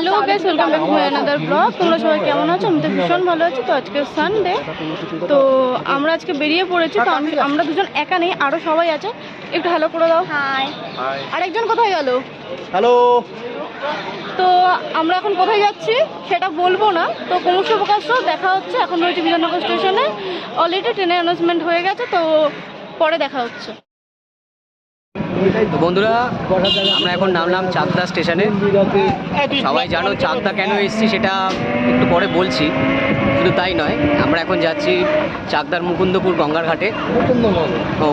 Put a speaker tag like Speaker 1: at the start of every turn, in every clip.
Speaker 1: Hello guys, welcome back to another blog. তোমরা সবাই কেমন আছো? আমি তো ভীষণ ভালো আছি। তো আজকে সানডে, তো আমরা আজকে বেরিয়ে পড়েছি। তো আমরা দুজন একা নেই, আরও সবাই আছে। একটু হ্যালো করে দাও। হাই। আরেকজন কোথায় গেল?
Speaker 2: হ্যালো।
Speaker 1: তো আমরা এখন কোথায় যাচ্ছি সেটা বলবো না। তো ক্রমশ প্রকাশ দেখা হচ্ছে। এখন রয়েছে বিধাননগর স্টেশনে, অলরেডি ট্রেনের অ্যানাউন্সমেন্ট হয়ে গেছে। তো পরে দেখা হচ্ছে।
Speaker 3: তো বন্ধুরা, আমরা এখন নামলাম চাকদা স্টেশনে। সবাই জানো চাকদা কেন এসেছি সেটা একটু পরে বলছি। শুধু তাই নয়, আমরা এখন যাচ্ছি চাকদার মুকুন্দপুর গঙ্গার ঘাটে,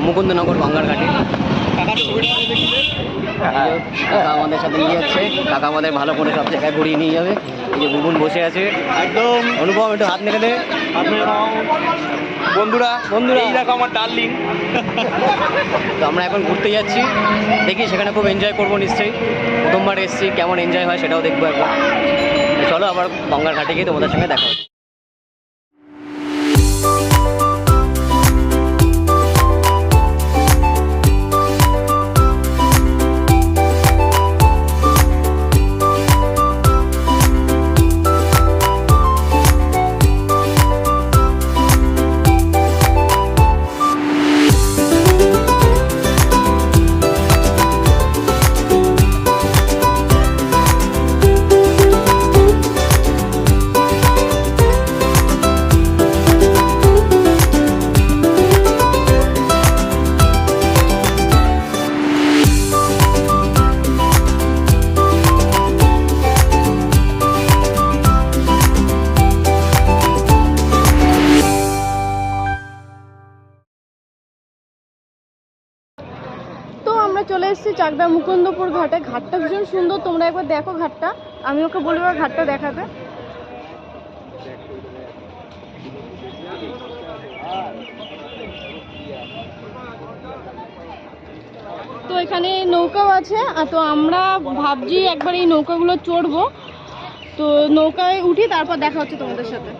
Speaker 3: মুকুন্দনগর গঙ্গার ঘাটে। কাকা আমাদের সাথে নিয়ে যাচ্ছে, কাকা আমাদের ভালো করে সব জায়গায় ঘুরিয়ে নিয়ে যাবে। এই যে বুবুন বসে আছে একদম। অনুপম একটু হাত নেড়ে দে।
Speaker 2: বন্ধুরা বন্ধুরা এই দেখো আমার ডার্লিং।
Speaker 3: তো আমরা এখন ঘুরতে যাচ্ছি, দেখি সেখানে খুব এনজয় করবো নিশ্চয়ই। প্রথমবার এসেছি, কেমন এনজয় হয় সেটাও দেখবো একবার। চলো আবার গঙ্গার ঘাটে গিয়ে তোমাদের সঙ্গে দেখা হচ্ছে।
Speaker 1: চলে এসেছি চাকদা মুকুন্দপুর ঘাটে। ঘাটটা ভীষণ সুন্দর, তোমরা একবার দেখো ঘাটটা। আমি ওকে বলবো ঘাটটা দেখাতে। তো এখানে নৌকাও আছে। তো আমরা ভাবছি একবার এই নৌকাগুলো চড়বো। তো নৌকায় উঠি, তারপর দেখা হচ্ছে তোমাদের সাথে।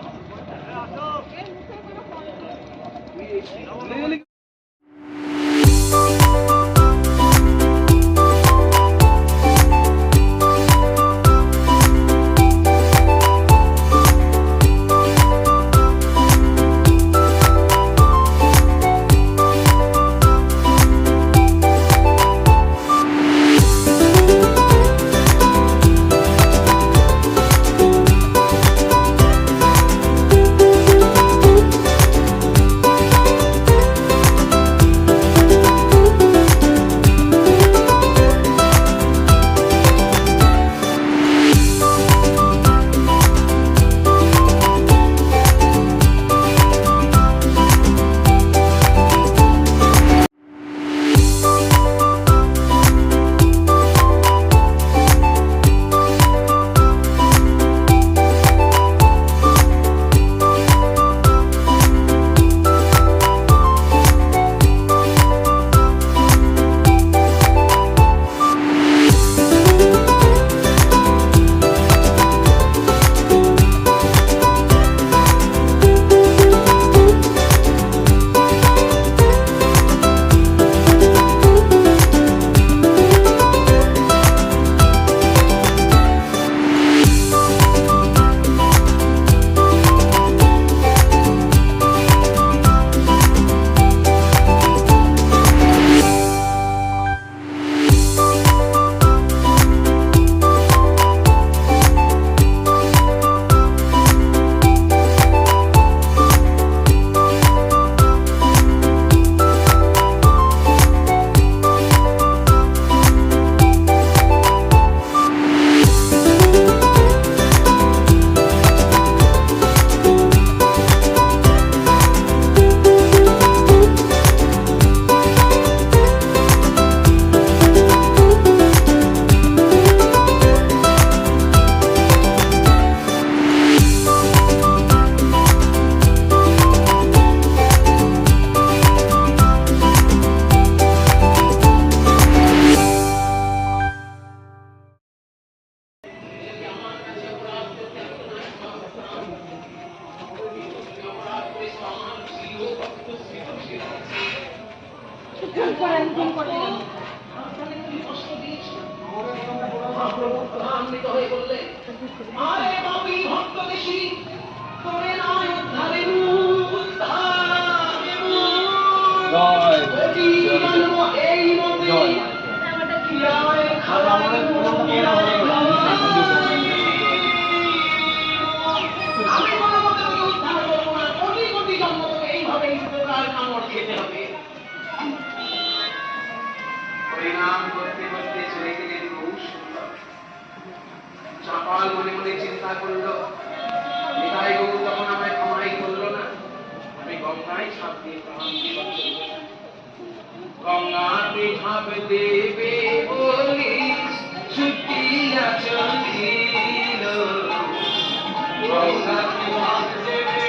Speaker 4: হয়ে বললেন, আরে বাপি ভক্ত দেশি, তোরে নয় উদ্ধারে উদ্ধারে জন্ম এই মন্দির, কিরায় খাবার কিরায় আমি কোনো মতে তোকে উদ্ধার করবো না, কোটি কোটি জন্ম তোকে এইভাবে উপকার কামড় খেতে হবে। পরিণাম করতে করতে চলে গেলেন বহু সুন্দর। চাপাল মনে মনে চিন্তা করলো, নিতাই গরু তখন আমায় কামাই করলো না, আমি গঙ্গায় ঝাঁপ দিয়ে প্রাণ জীবন করবো। গঙ্গাতে ঝাঁপ দেবে বলি ছুটিয়া চলিল, গঙ্গাতে ঝাঁপ দেবে।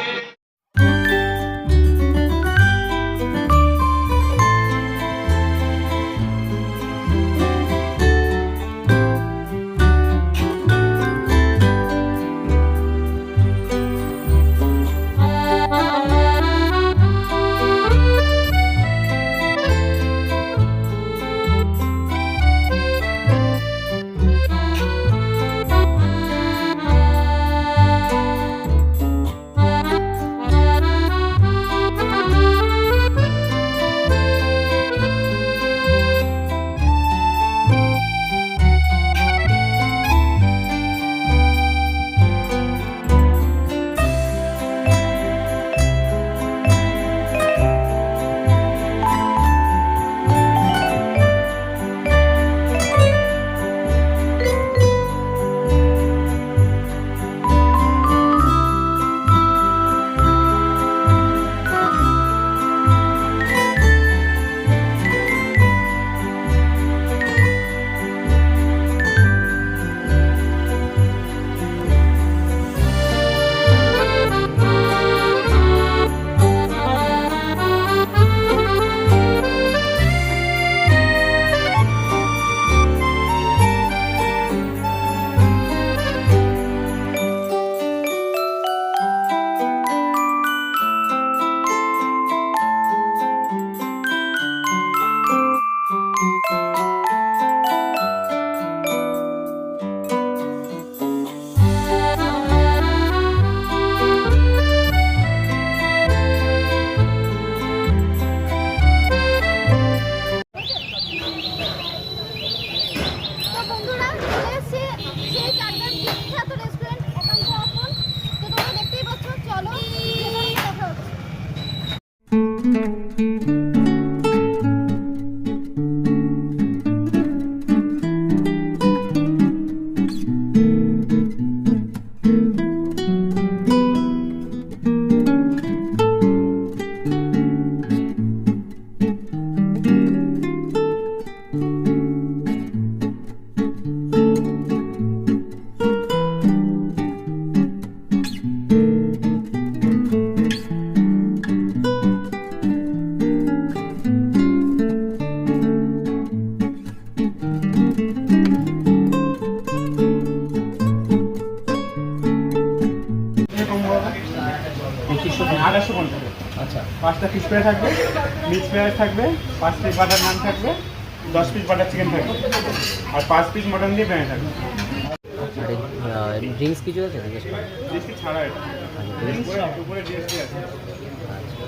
Speaker 5: আচ্ছা 5টা ফিশ ফ্রাই থাকবে, মিক্স ফ্রাই থাকবে, 5 পিস বাটার নান থাকবে, 10 পিস বাটার চিকেন থাকবে, আর 5 পিস মটন দিয়ে বিরিয়ানি থাকবে।
Speaker 3: ড্রিঙ্কস কিছু আছে
Speaker 5: জিএসটি ছাড়া এটা উপরে জিএসটি আছে।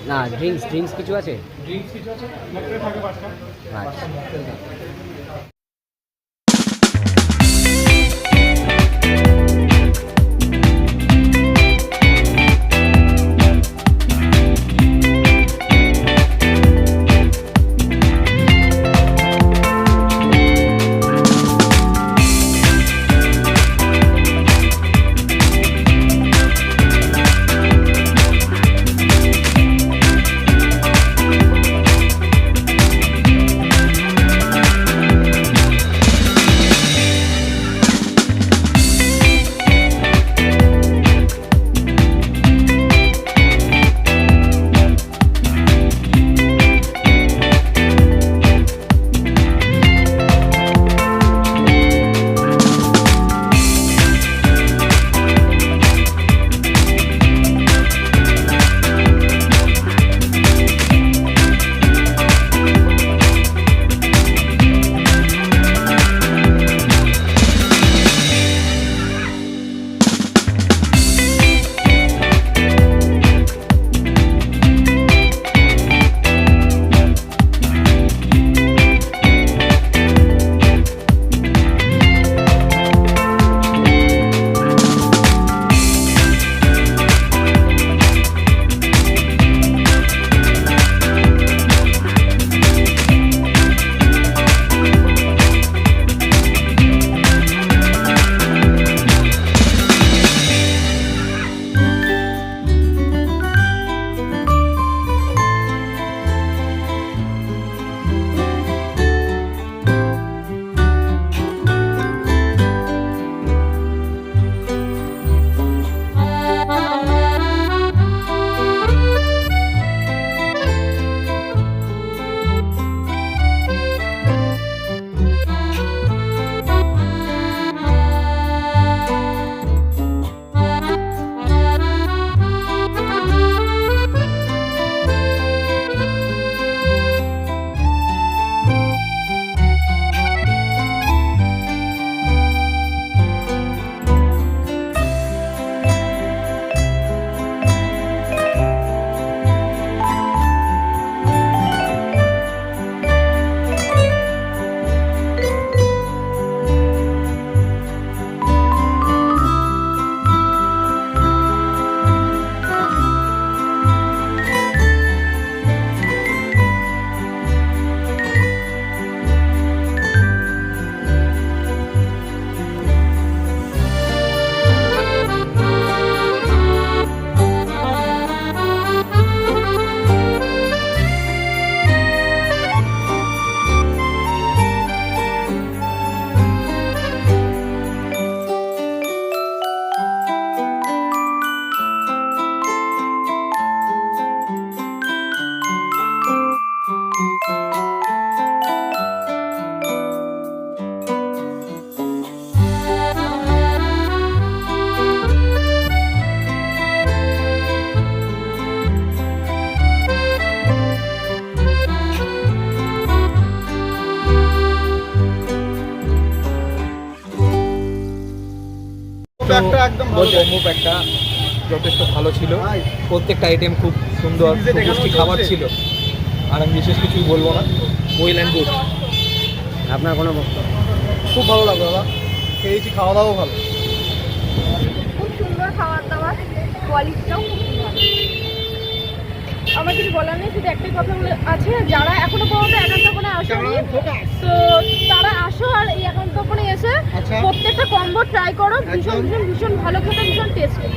Speaker 3: না ড্রিঙ্কস কিছু আছে?
Speaker 5: ড্রিঙ্কস কিছু আছে, মটরে থাকবে 5টা।
Speaker 3: আচ্ছা
Speaker 2: মোমো প্যাকটা যথেষ্ট ভালো ছিল, প্রত্যেকটা আইটেম খুব সুন্দর সুপুষ্টি খাবার ছিল, আর আমি বিশেষ কিছুই বলবো না, ওয়েল অ্যান্ড গুড।
Speaker 3: আপনার কোনো বক্তব্য?
Speaker 2: খুব ভালো লাগলো দাদা, খেয়েছি, খাওয়া দাওয়াও ভালো।
Speaker 1: খুব সুন্দর খাবার দাবার, কোয়ালিটিটাও খুব সুন্দর। আমার কিছু বলার নেই, শুধু একটাই কথা আছে, যারা এখনো পর্যন্ত একান্তপনে আসেনি তো তারা আসো, আর এই একান্তপনে এসে প্রত্যেকটা কম্বো ট্রাই করো, ভীষণ ভীষণ ভীষণ ভালো খেতে, ভীষণ টেস্টি।